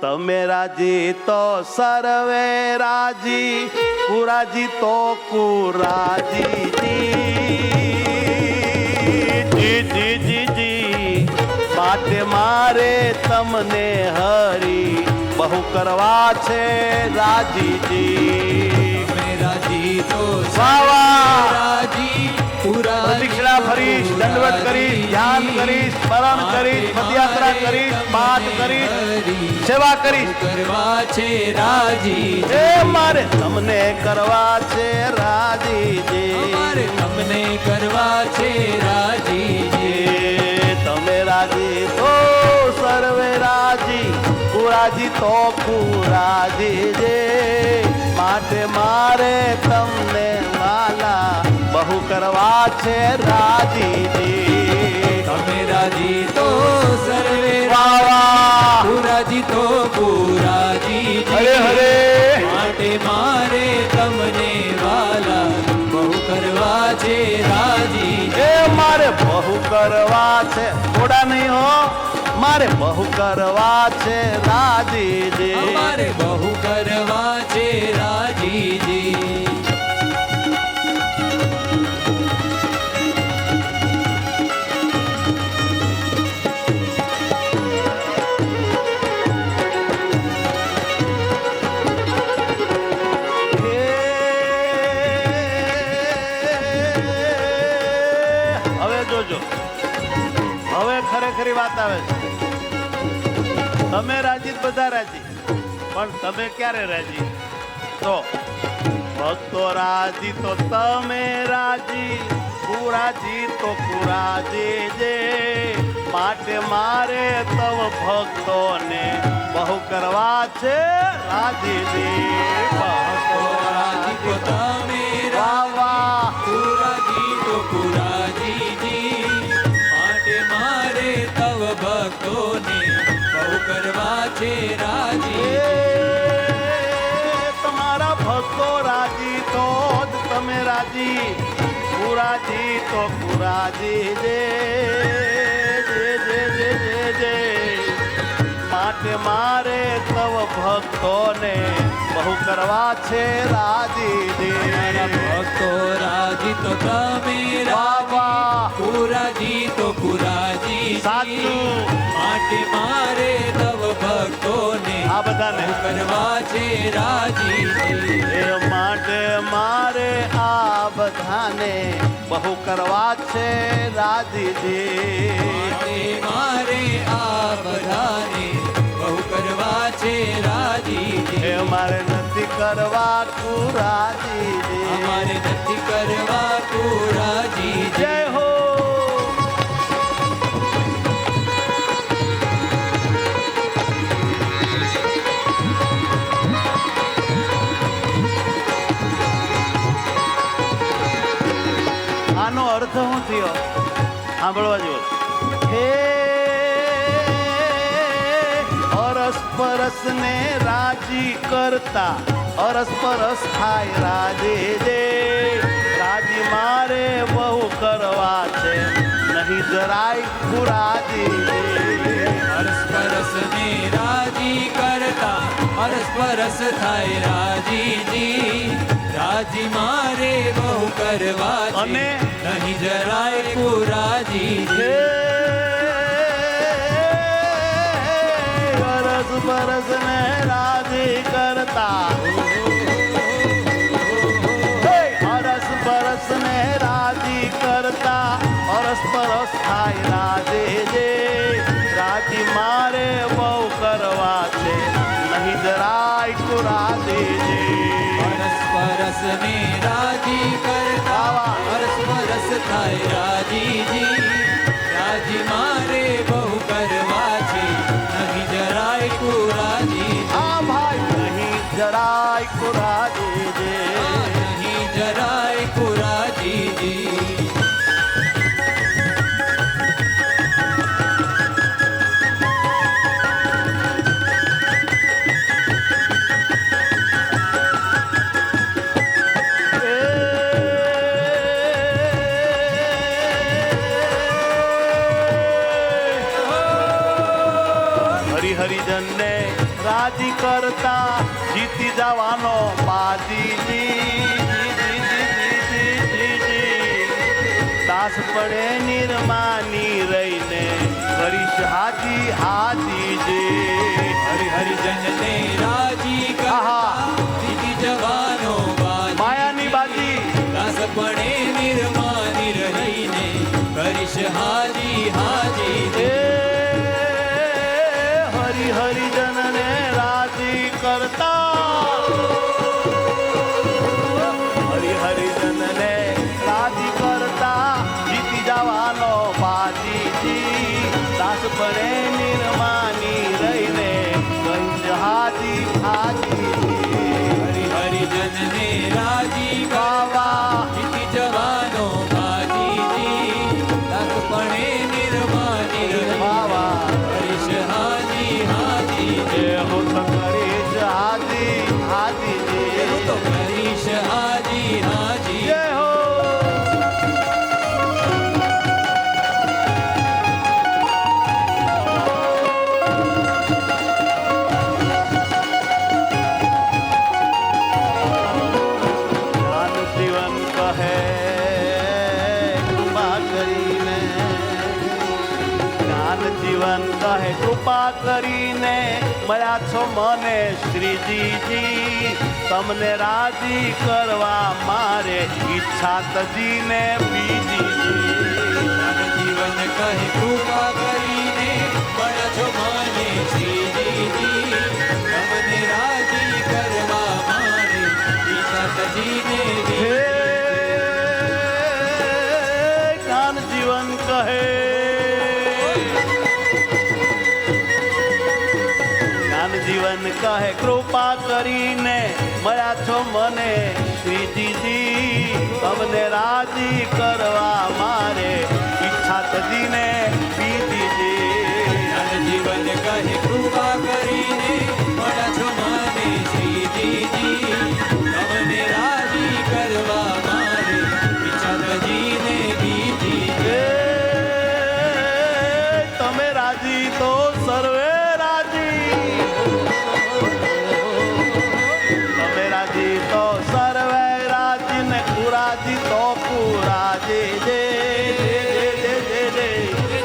તમે રાજી તો સર્વે રાજી, કુરાજી તો કુરાજી જી માટે મારે તમને હરી બહુ કરવા છે રાજીજી. રાજી તો રાજી પ્રદક્ષિણા ફરીશ, દંડવત કરીશ, ધ્યાન કરીશ, સ્મરણ કરીશ, પદયાત્રા કરીશ, પાઠ કરીશ, સેવા કરીશ. કરવા છે રાજી, એ મારે તમને કરવા છે રાજીજી. મારે તમને કરવા છે રાજી. તમે રાજી તો સર્વે રાજી, કુરાજી તો કુરાજી જે માટે મારે તમને વાલા બહુ કરવા છે રાજીજી. તમે રાજી તો સર્વે વાહ પુરાજી તો પુરાજી હરે હરે માટે મારે તમને વાલા બહુ કરવા છે રાજી. એ મારે બહુ કરવા છે, થોડા નહીં હો, મારે બહુ કરવા છે રાજીજી. મારે બહુ કરવા છે રાજીજી. હવે ખરેખરી વાત આવે છે. તમે રાજી બધા રાજી, પણ તમે ક્યારે રાજી? તો ભક્તો રાજી તો તમે રાજી, કુરાજી તો કુરાજી જે માટે મારે તવ ભક્તોને બહુ કરવા છે રાજીજી. ભક્તો રાજી તો તમે વાહ પુરાજી તો પુરાજી માટે મારે તવ ભક્તોને બહુ કરવા છે રાજી. તમારા ભક્તો રાજી તો જ તમે રાજી, કુરાજી તો કુરાજી જે માટે મારે તવ ભક્તોને બહુ કરવા છે રાજીજી. ભક્તો રાજી તો તમે વાહ પુરાજી તો પુરાજી સાચું. માટે મારે તવ ભક્તોને આ બધાને કરવા છે રાજી. એ માટે મારે આ બધાને બહુ કરવા છે રાજીજી. મારે આ બધાને બહુ કરવા છે રાજી. એ મારે નથી કરવા કુરાજીજી. અમારે નથી કરવા કુરાજી. જય હો. આનો અર્થ શું થયો સાંભળવા જેવો. હે અરસપરસ ને રાજી કરતા અરસપરસ થાય રાજી જે રાજી મારે બહુ કરવા છે નહીં જરાય કુરાજી. અરસપરસ ને રાજી કરતા અરસપરસ થાય રાજીજી. રાજી મારે બહુ કરવા છે અને નહીં જરાય કુરાજી. અરસપરસ ને રાજી કરતા અરસપરસ ને રાજી કરતા અરસપરસ થાય રાજી જે રાજી મારે બહુ કરવા છે નહીં જરાય કુરાજી. અરસપરસ ને રાજી કરતા અરસપરસ થાય રાજીજી. રાજી મારે બહુ કરવા છે નહીં જરાય કુરાજી. હા ભાઈ નહીં જરાય કુરાજી જે નહીં જરાય કુરાજીજી. રાજી કરતા જીતી જવાનો બાજીજી દાસ પડે નિર્માની રહીને કરીશ હાજી હાજીજી હરિ હરિજનને રાજી આહા. કરતા જીતી જવાનો બાજી માયાની બાજી દાસ પડે નિર્માની રહીને કરીશ હાજી હાજી એ હરિ હરિજનને રાજી કરતા હરિ હરિજનને રાજી કરતા જીતી જવાનો બાજીજી દાસ પડે નિર્માની રહીને કંજ હાજી હાજીજી હરિ હરિજનને રાજી બાવા જીતી જવાનો બાજીજી દાસ પડે નિર્માની રહીને બાવા કરીશ હાજી હાજી એ હું તો કરીશ હાજી હાજીજી હું તો કરીશ હાજી હાજી જય હો જ્ઞાન જીવન કહે કૃપા કરીને જ્ઞાન જીવન કહે કૃપા કરીને મળ્યા છો મને શ્રીજીજી તમને રાજી કરવા મારે ઈચ્છા તજીને બીજીજી જીવન કહે કૃપા કરીને મળ્યા છો મને શ્રીજીજી તમને રાજી કરવા મારે ઈચ્છા તજીને હે જ્ઞાન જીવન કહે જ્ઞાન જીવન કહે કૃપા કરીને મળ્યા છો મને શ્રીજીજી તમને રાજી કરવા મારે ઈચ્છા તજીને બીજીજી જીવન કહે કૃપા કરીને મળ્યા છો મને શ્રીજીજી તમને રાજી કરવા મારે ઈચ્છા તજીને બીજી એ તમે રાજી તો સર્વે રાજી તમે રાજી તો સર્વે રાજી ને કુરાજી તો કુરાજી જે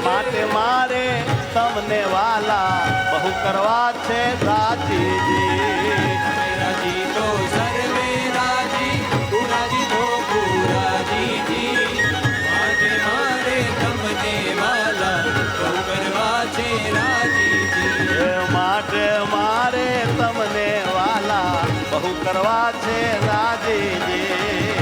માટે મારે તમને વાલા બહુ કરવા છે રાજીજી રાજી તો સર્વે રાજી તું રાજી તો પુરાજીજી માટે મારે તમને વાલા બહુ કરવા છે રાજીજી એ માટે મારે તમને વાલા બહુ કરવા છે રાજીજી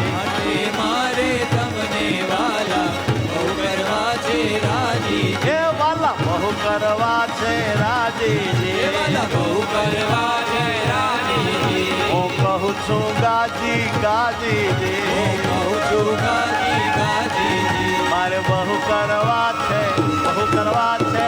માટે મારે તમને વાલા બહુ કરવા છે રાજી એ વાલા બહુ કરવા છે રાજીજી વાલા બહુ કરવા છે રાજીજી હું કહું છું ગાજી ગાજીજી હું કહું છું ગાજી ગાજીજી મારે બહુ કરવા છે બહુ કરવા છે